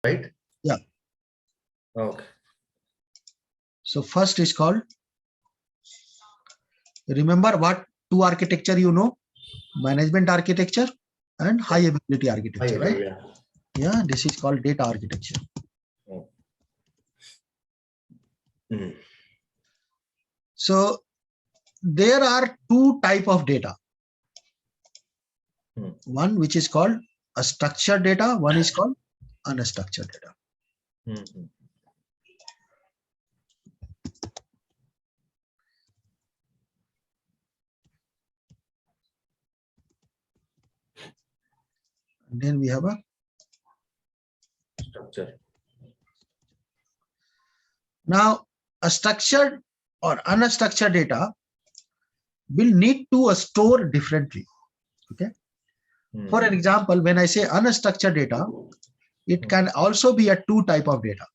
right? Yeah. Okay. So first is called, remember what two architecture you know? Management architecture and high availability architecture, right? Yeah. Yeah, this is called data architecture. Oh. Mm. So there are two type of data. One which is called a structured data, one is called unstructured data. Mm-hmm. And then we have a Structure. Now a structured or unstructured data will need to store differently. Okay. For an example, when I say unstructured data, it can also be a two type of data.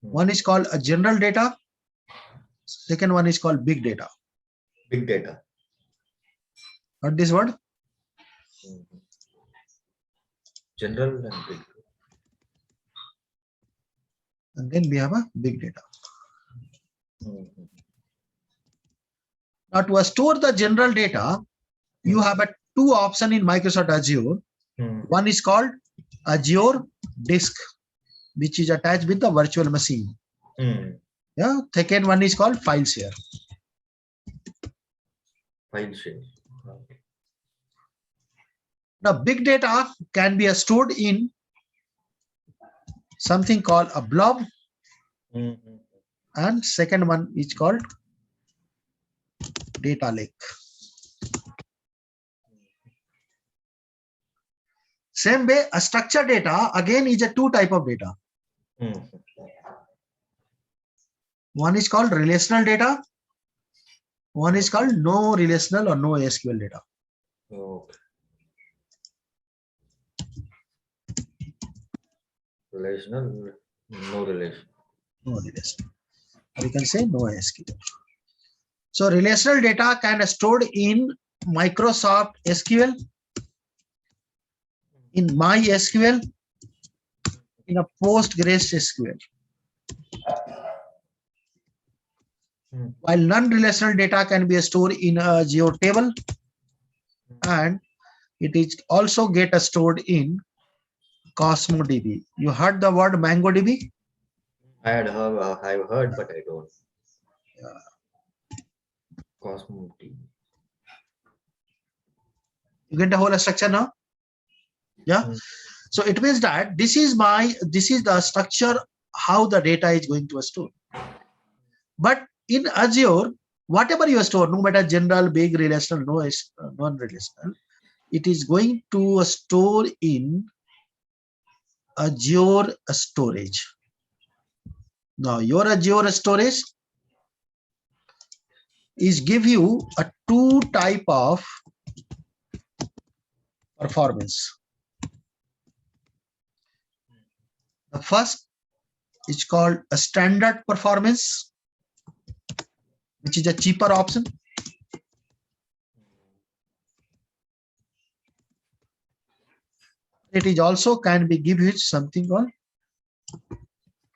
One is called a general data. Second one is called big data. Big data. What this word? General and big. And then we have a big data. Now to store the general data, you have a two option in Microsoft Azure. One is called Azure Disk, which is attached with the virtual machine. Yeah. Second one is called file share. File share. Okay. Now big data can be stored in something called a blob. And second one is called data lake. Same way, a structured data again is a two type of data. One is called relational data. One is called no relational or no SQL data. Okay. Relational, no relation. No relational. Or you can say no SQL. So relational data can be stored in Microsoft SQL, in MySQL, in a PostgreSQL. While non-relational data can be stored in a GeoTable, and it is also get stored in CosmoDB. You heard the word MongoDB? I've heard, but I don't. Yeah. CosmoDB. You get the whole structure now? Yeah. So it means that this is the structure how the data is going to store. But in Azure, whatever you store, no matter general, big, relational, no non-relational, it is going to store in Azure storage. Now your Azure storage is give you a two type of performance. The first is called a standard performance, which is a cheaper option. It is also can be give you something called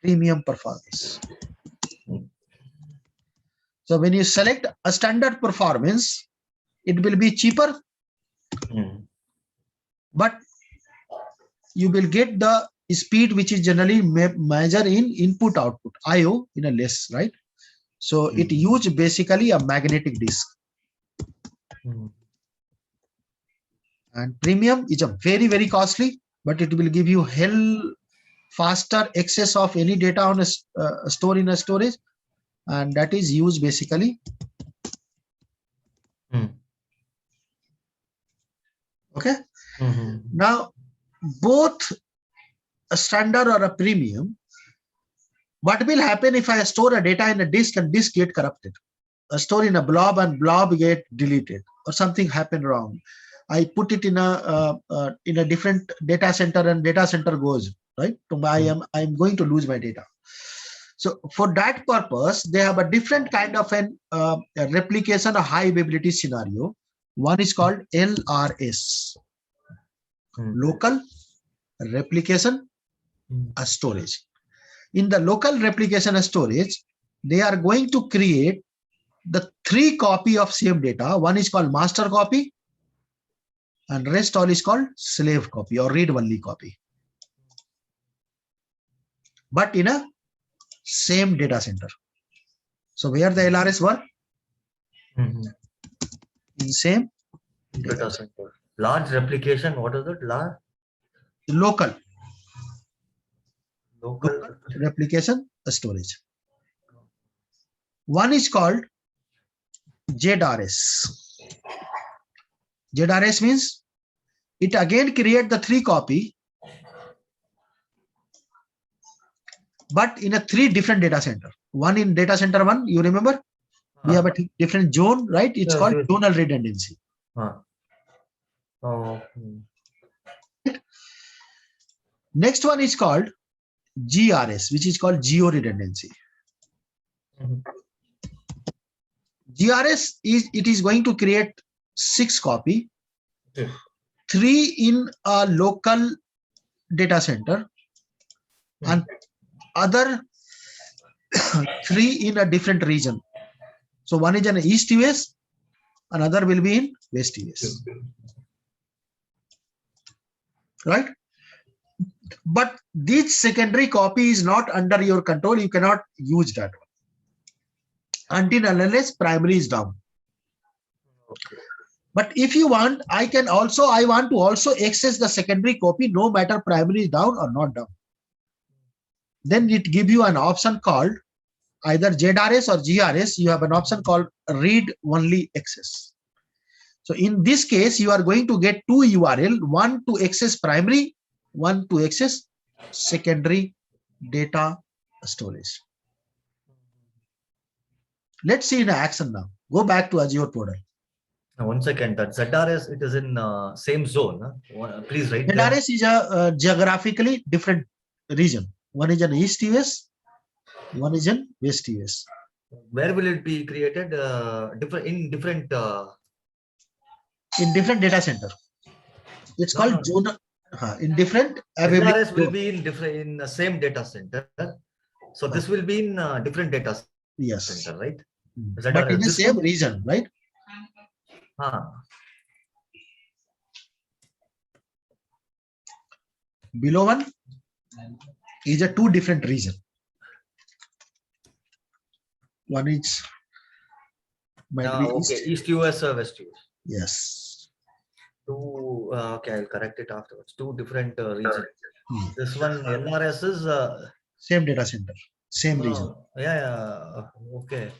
premium performance. So when you select a standard performance, it will be cheaper, but you will get the speed which is generally measured in input output IO in a less, right? So it use basically a magnetic disk. And premium is a very costly, but it will give you hell faster access of any data on a store in a storage, and that is used basically. Okay. Now both a standard or a premium, what will happen if I store a data in a disk and disk get corrupted? A store in a blob and blob get deleted, or something happened wrong. I put it in a different data center and data center goes, right? So I'm going to lose my data. So for that purpose, they have a different kind of a replication, a high availability scenario. One is called LRS, local replication a storage. In the local replication storage, they are going to create the 3 copy of same data. One is called master copy, and rest all is called slave copy or read only copy. But in a same data center. So where the LRS work? In same Data center. Large replication. What is it? Large local local. replication storage. One is called ZRS. ZRS means it again create the 3 copy, but in a 3 different data center. One in data center 1, you remember? We have a different zone, right? It's called zonal redundancy. Next one is called GRS, which is called geo redundancy. GRS is going to create 6 copy, 3 in a local data center, and other 3 in a different region. So one is in East US, another will be in West US. Right? But this secondary copy is not under your control. You cannot use that one until unless primary is down. But if you want, I want to also access the secondary copy no matter primary is down or not down. Then it give you an option called either ZRS or GRS. You have an option called read only access. So in this case, you are going to get 2 URL, one to access primary, one to access secondary data storage. Let's see in action now. Go back to Azure portal. Now, 1 second. That ZRS, it is in same zone. Please write. ZRS is a geographically different region. One is in East US, one is in West US. Where will it be created? In different data center. It's called zone. In different. ZRS will be in the same data center. So this will be in different data center, right? ZRS, but in the same region, right? Below one is a 2 different region. One is East US or West US. Yes. 2. Okay, I'll correct it afterwards. 2 different regions. This one LRS is same data center, same region. Yeah. Okay.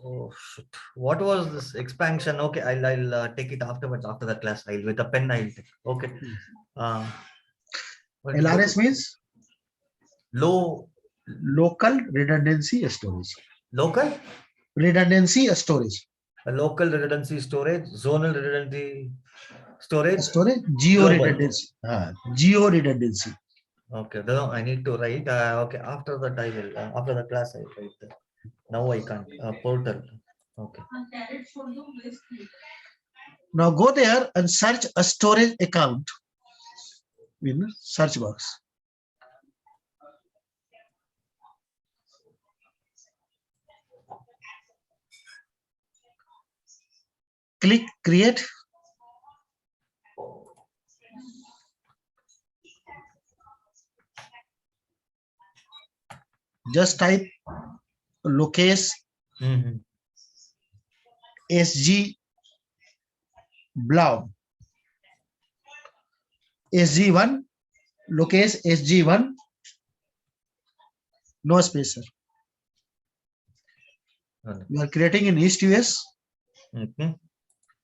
Oh shit! What was this expansion? Okay, I'll take it afterwards after the class. With a pen I'll take. Okay. LRS means local redundancy storage. Local redundancy storage. Local redundancy storage, zonal redundancy storage, geo redundancy. Geo redundancy. Okay, no, I need to write. Okay, after that I will. After the class I will write that. Now I can't. Portal. Okay. Now go there and search a storage account in search box. Click create. Just type Lokesh SG blob SG1 Lokesh SG1 no space, sir. You are creating in East US.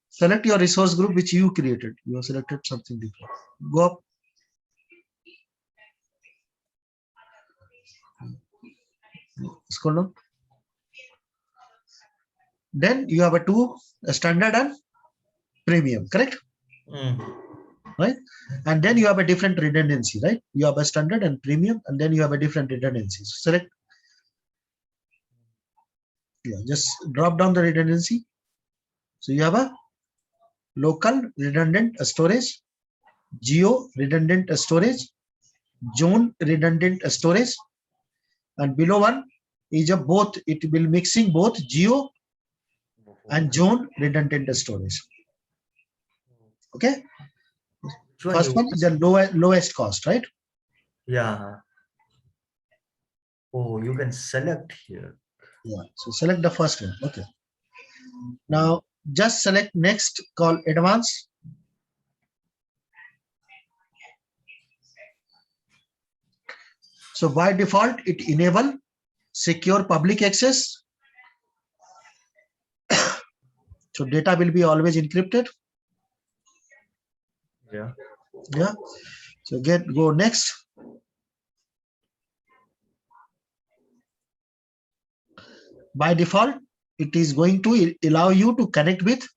Select your resource group which you created. You have selected something different. Go up. Scroll down. Then you have a standard and premium, correct? Right? And then you have a different redundancy, right? You have a standard and premium, and then you have a different redundancy. So select. Yeah, just drop down the redundancy. So you have a local redundant storage, geo redundant storage, zone redundant storage, and below one is a both. It will mixing both geo and zone redundant storage. Okay. Which one First you? one is the lowest cost, right? Yeah. Oh, you can select here. Yeah. So select the first one. Okay. Now just select next, call advanced. So by default, it enable secure public access. So data will be always encrypted. Yeah. Yeah. So go next. By default, it is going to allow you to connect with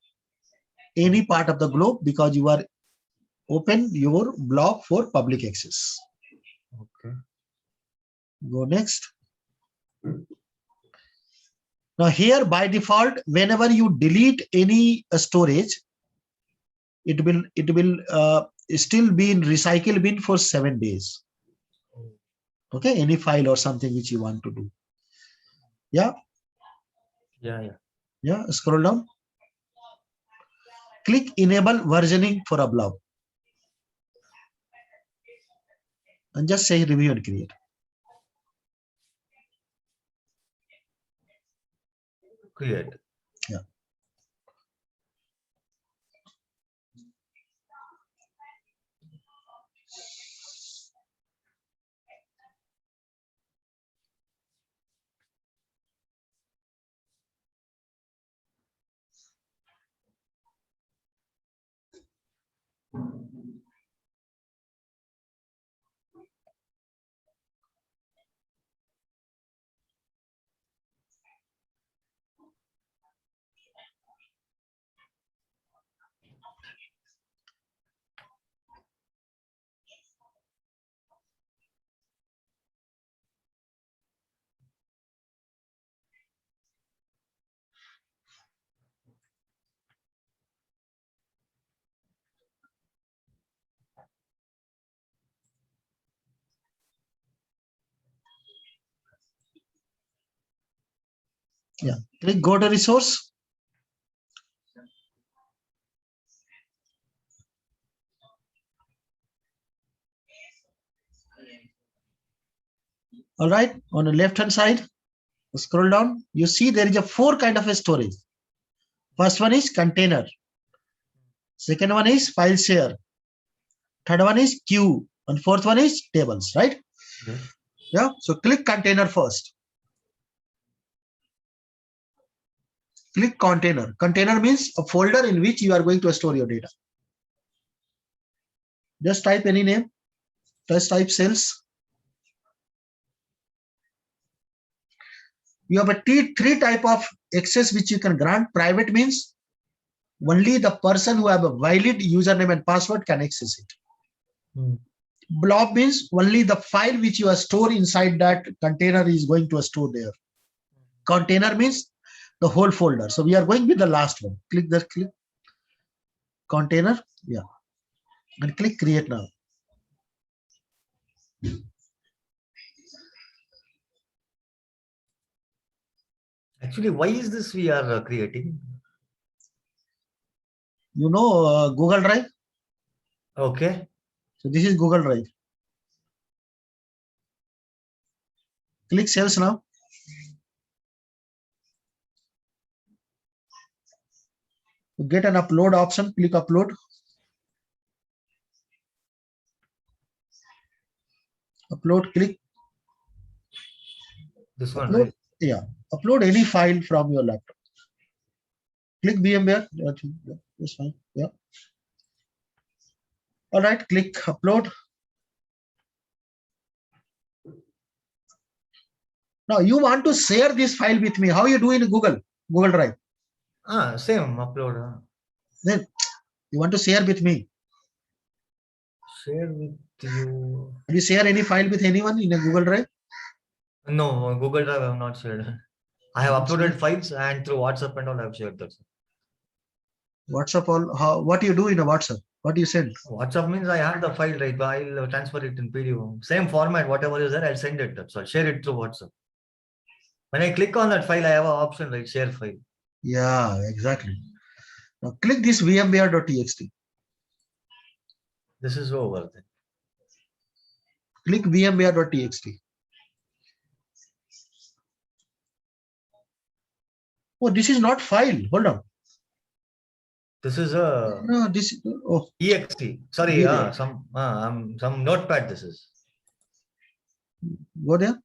any part of the globe because you are open your blob for public access. Okay. Go next. Now here by default, whenever you delete any storage, it will still be in recycle bin for 7 days. Okay, any file or something which you want to do. Yeah. Yeah. Scroll down. Click enable versioning for a blob. And just say review and create. Create. Yeah. Yeah. Click go to resource. All right. On the left hand side, scroll down. You see there is a 4 kind of a storage. First one is container. Second one is file share. Third one is queue. And fourth one is tables, right? Yeah. Yeah. So click container first. Click container. Container means a folder in which you are going to store your data. Just type any name. Just type sales. You have a three type of access which you can grant. Private means only the person who have a valid username and password can access it. Blob means only the file which you are stored inside that container is going to store there. Container means the whole folder. So we are going with the last one. Click container. Yeah. And click create now. Actually, why is this we are creating? You know Google Drive? Okay. So this is Google Drive. Click sales now. You get an upload option. Click upload. Upload. Click. This one, Upload. right? Yeah. Upload any file from your laptop. Click VMware. That's fine. Yeah. All right. Click upload. Now you want to share this file with me. How you do in Google Drive? Same upload. Then you want to share with me. Share with you. Have you share any file with anyone in a Google Drive? No, Google Drive I have not shared. I have uploaded files and through WhatsApp and all I have shared that. WhatsApp, what do you do in a WhatsApp? What do you send? WhatsApp means I have the file, right? I'll transfer it in PDF. Same format, whatever is there, I'll send it. So I'll share it through WhatsApp. When I click on that file, I have an option, right? Share file. Yeah, exactly. Now click this vmware.txt. This is over then. Click vmware.txt. Oh, this is not file. Hold on. This is a No, this. Oh, exe. Sorry, yeah. some notepad. This is. Go there.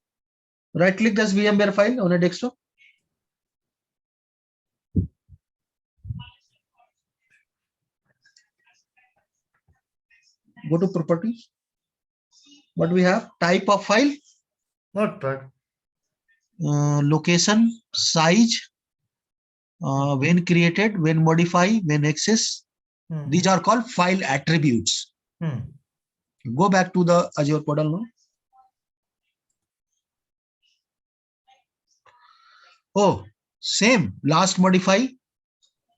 Right click this VMware file on a desktop. Go to properties. What we have? Type of file. Notepad. Location, size, when created, when modify, when access. These are called file attributes. Go back to the Azure portal now. Oh, same. Last modify,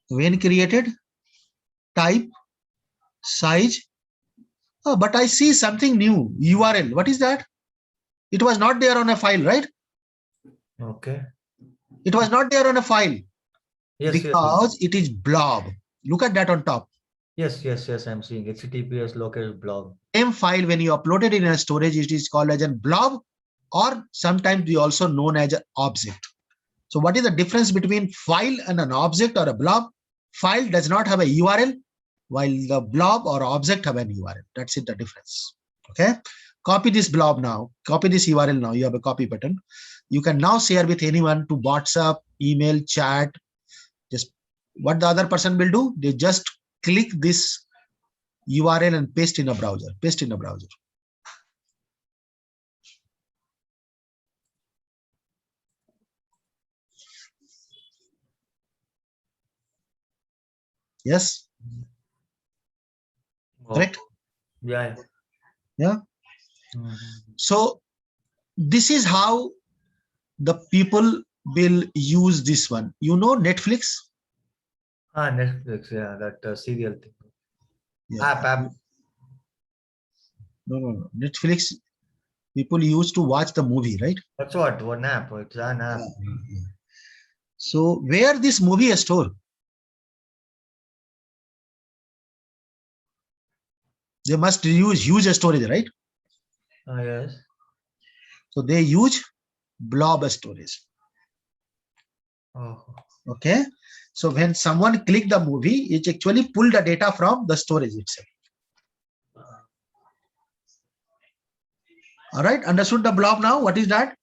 when created, type, size. Oh, but I see something new. URL. What is that? It was not there on a file, right? Okay. It was not there on a file. Yes, because yes. It is blob. Look at that on top. Yes. I'm seeing HTTPS Lokesh blob. Same file, when you upload it in a storage, it is called as a blob, or sometimes we also known as an object. So what is the difference between file and an object or a blob? File does not have a URL, while the blob or object have an URL. That's it, the difference. Okay. Copy this blob now. Copy this URL now. You have a copy button. You can now share with anyone to WhatsApp, email, chat. Just what the other person will do, they just click this URL and paste in a browser. Paste in a browser. Yes. Correct. Yeah. So this is how the people will use this one. You know Netflix? Netflix. Yeah, that serial thing. Yeah. App. No. Netflix, people used to watch the movie, right? That's what? One app. It's an app. Yeah. So where this movie is stored? They must use huge storage, right? Yes. So they use blob storage. Oh. Okay. So when someone click the movie, it actually pull the data from the storage itself. All right. Understood the blob now? What is that?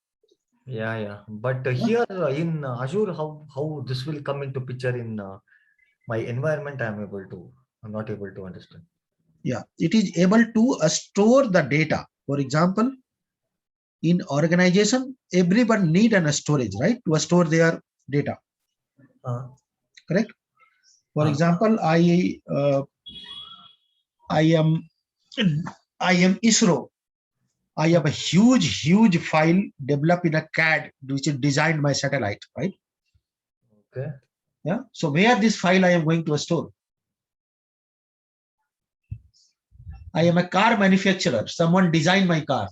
Yeah. But here in Azure, how this will come into picture in my environment? I'm not able to understand. Yeah, it is able to store the data. For example, in organization, everyone need a storage, right? To store their data. Correct. For example, I am ISRO. I have a huge file developed in a CAD, which is designed by satellite, right? Okay. Yeah. So where this file I am going to store? I am a car manufacturer. Someone designed my car.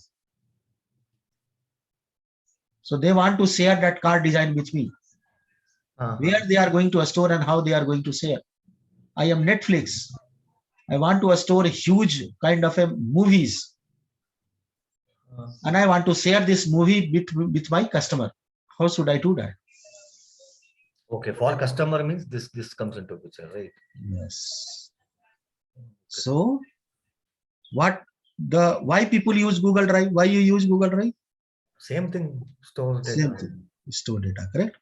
So they want to share that car design with me. Where they are going to store and how they are going to share. I am Netflix. I want to store a huge kind of a movies. And I want to share this movie with my customer. How should I do that? Okay, for customer means this comes into picture, right? Yes. So why people use Google Drive? Why you use Google Drive? Same thing, store data. Same thing, store data, correct?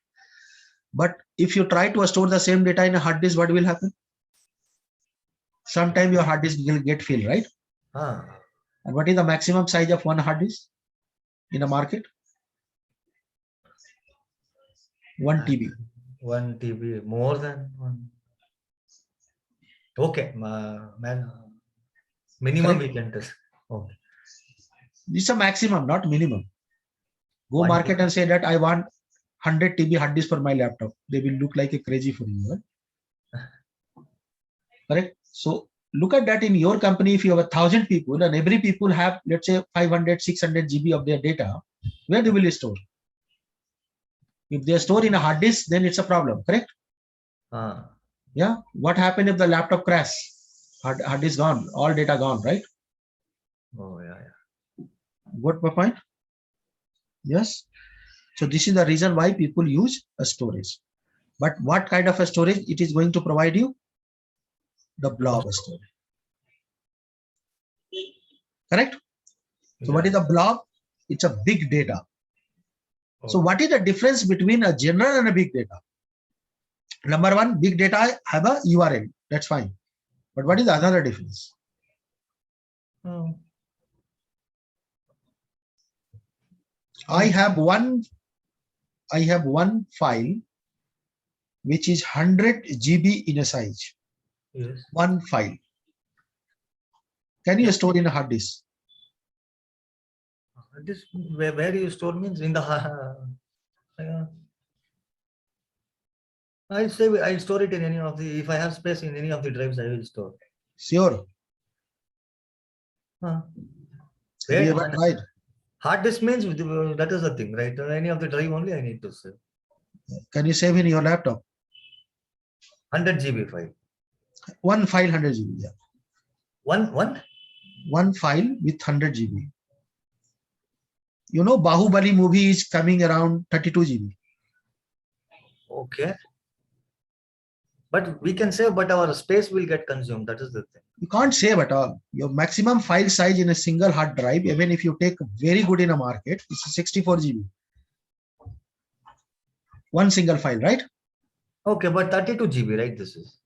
But if you try to store the same data in a hard disk, what will happen? Sometime your hard disk will get filled, right? And what is the maximum size of one hard disk in the market? 1 TB. 1 TB, more than 1. Okay, minimum we can test. Okay. It's a maximum, not minimum. Go market and say that I want 100 TB hard disk for my laptop. They will look like a crazy for you. Right? correct? So look at that in your company. If you have 1,000 people and every people have, let's say, 500, 600 GB of their data, where do you store? If they store in a hard disk, then it's a problem, correct? Yeah. What happened if the laptop crash? Hard disk gone, all data gone, right? Oh, yeah. Got my point? Yes. So this is the reason why people use a storage. But what kind of a storage it is going to provide you? The blob storage. Correct? So what is a blob? It's a big data. So what is the difference between a general and a big data? Number one, big data have a URL. That's fine. But what is the other difference? I have one file which is 100 GB in a size. Yes. One file. Can you store in a hard disk? This where you store means in the I'll store it in any of the, if I have space in any of the drives, I will store. Sure. Have you ever tried? Hard disk means that is the thing, right? Any of the drive only I need to save. Can you save in your laptop? 100 GB file. One file 100 GB. Yeah. One file with 100 GB. You know, Bahubali movie is coming around 32 GB. Okay. But we can save, but our space will get consumed. That is the thing. You can't save at all. Your maximum file size in a single hard drive, even if you take very good in a market, it's 64 GB. One single file, right? Okay, but 32 GB, right? This is.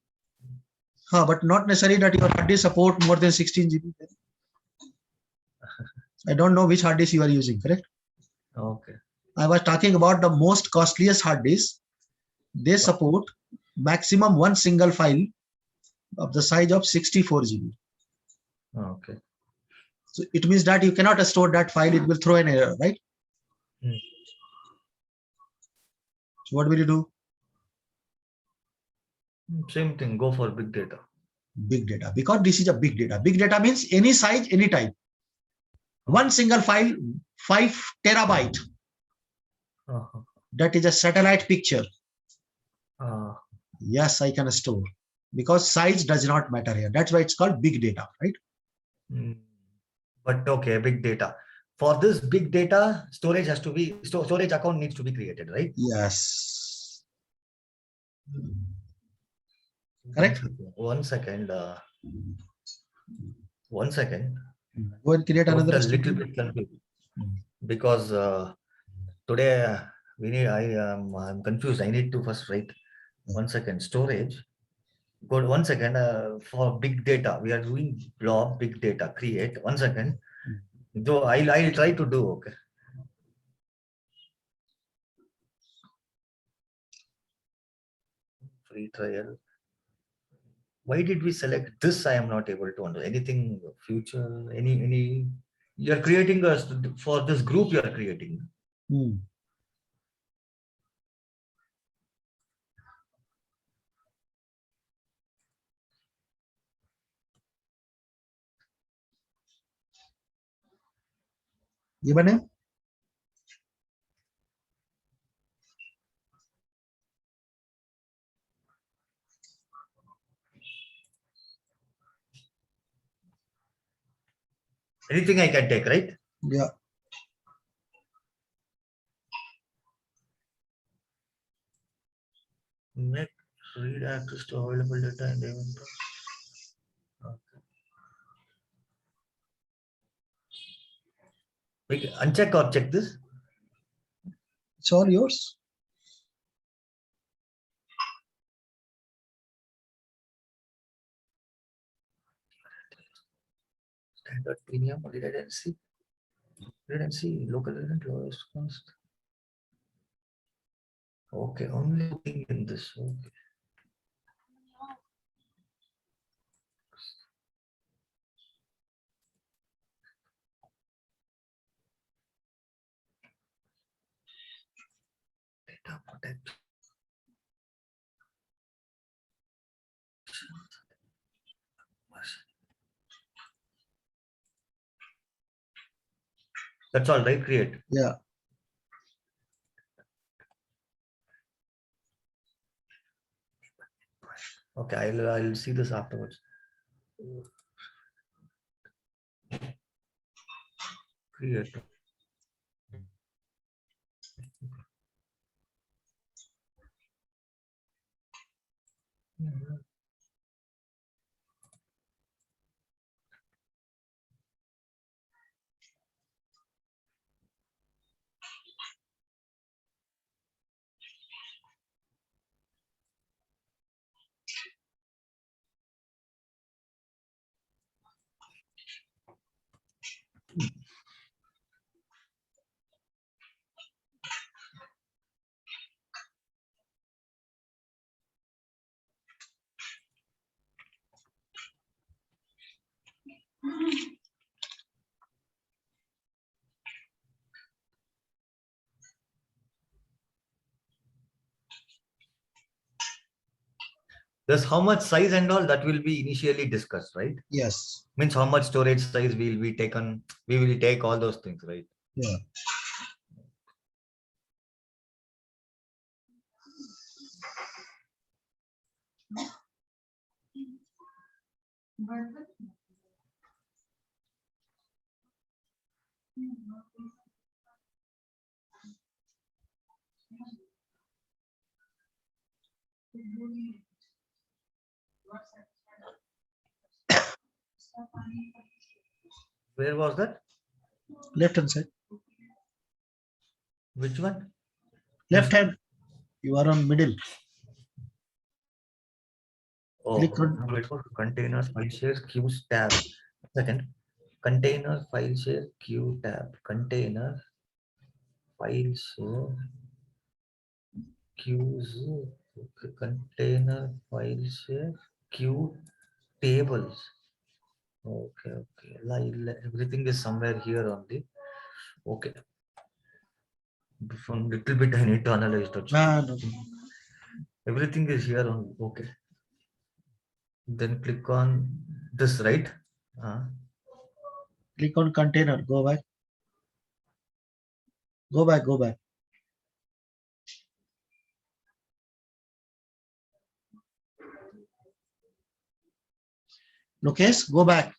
But not necessarily that your hard disk support more than 16 GB. I don't know which hard disk you are using, correct? Okay. I was talking about the most costliest hard disk. They support maximum one single file of the size of 64 GB. Okay. So it means that you cannot store that file, it will throw an error, right? So what will you do? Same thing, go for big data. Big data, because this is a big data. Big data means any size, any type. One single file, 5 terabyte. That is a satellite picture. Yes, I can store, because size does not matter here. That's why it's called big data, right? But okay, big data. For this big data, storage has to be, storage account needs to be created, right? Yes. Correct. One second. One second. Go and create another little bit confused. Because today I'm confused. I need to first write. One second. Storage. Go 1 second. For big data, we are doing blob big data. Create. 1 second. Though I'll try to do. Okay. Free trial. Why did we select this? I am not able to understand anything. Future. Any. You are creating for this group. You are creating. Give a name. Anything I can take, right? Yeah. Make read access to available data and event. Okay. We can uncheck or check this. It's all yours. Standard premium, redundancy, local event, lowest cost. Okay, only thing in this. Okay. Data protection. That's all, right? Create. Yeah. Okay, I'll see this afterwards. Create. There's how much size and all that will be initially discussed, right? Yes. Means how much storage size will be taken. We will take all those things, right? Yeah. Where was that? Left hand side. Which one? Left hand. You are on middle. Oh, Click on. containers, file shares, queues tab. Second, container, file share, queue tab. Container, file share, queues. Okay, container, file share, queue tables. Okay, okay. Everything is somewhere here only. Okay. From little bit I need to analyze that. No. Everything is here only. Okay. Then click on this, right? Uh, Click on container. Go back. Go back. Go back. Lokesh, go back.